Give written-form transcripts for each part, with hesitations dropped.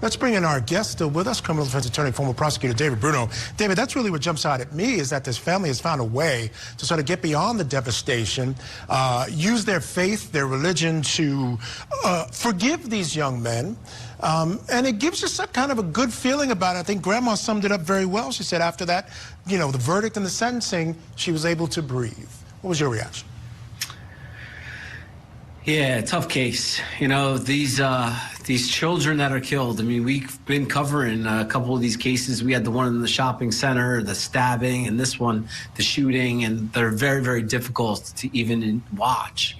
Let's bring in our guest, still with us, criminal defense attorney, former prosecutor David Bruno. David, that's really what jumps out at me, is that this family has found a way to sort of get beyond the devastation, use their faith, their religion to forgive these young men. And it gives us a kind of a good feeling about it. I think Grandma summed it up very well. She said after that, you know, the verdict and the sentencing, she was able to breathe. What was your reaction? Yeah, tough case. You know, these children that are killed. I mean, we've been covering a couple of these cases. We had the one in the shopping center, the stabbing, and this one, the shooting, and they're very, very difficult to even watch.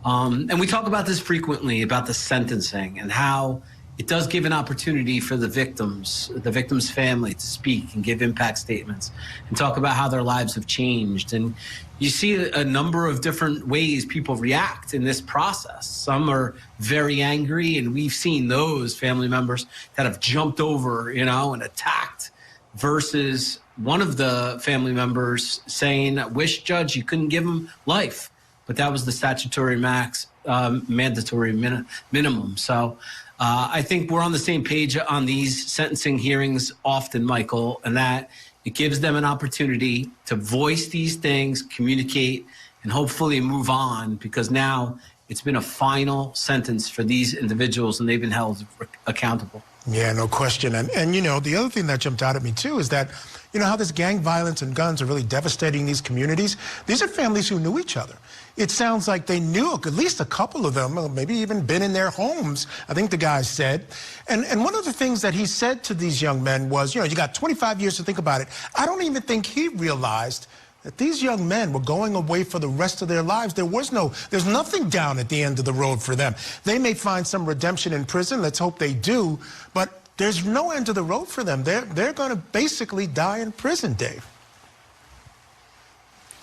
And we talk about this frequently, about the sentencing and how it does give an opportunity for the victim's family to speak and give impact statements and talk about how their lives have changed. And you see a number of different ways people react in this process. Some are very angry, and we've seen those family members that have jumped over, you know, and attacked, versus one of the family members saying, "Wish, Judge, you couldn't give him life." But that was the statutory max, mandatory minimum. So I think we're on the same page on these sentencing hearings often, Michael, and that it gives them an opportunity to voice these things, communicate, and hopefully move on, because now it's been a final sentence for these individuals and they've been held accountable. Yeah, no question. And you know, the other thing that jumped out at me too is that, you know, how this gang violence and guns are really devastating these communities. These are families who knew each other. It sounds like they knew at least a couple of them, maybe even been in their homes, I think the guy said. And one of the things that he said to these young men was, you know, you got 25 years to think about it. I don't even think he realized that these young men were going away for the rest of their lives. There's nothing down at the end of the road for them. They may find some redemption in prison. Let's hope they do. But there's no end to the road for them. They're going to basically die in prison, Dave.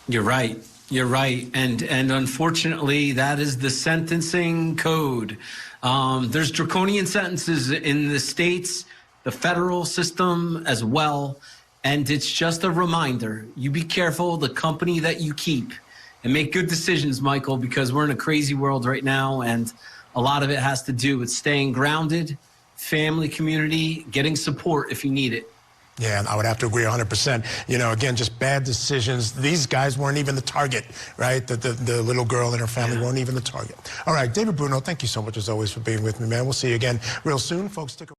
You're right. You're right. And unfortunately, that is the sentencing code. There's draconian sentences in the states, the federal system as well. And it's just a reminder, you be careful the company that you keep, and make good decisions, Michael, because we're in a crazy world right now, and a lot of it has to do with staying grounded, family, community, getting support if you need it. Yeah, and I would have to agree 100%. You know, again, just bad decisions. These guys weren't even the target, right? The little girl and her family weren't even the target. All right, David Bruno, thank you so much as always for being with me, man. We'll see you again real soon. Folks, stick around.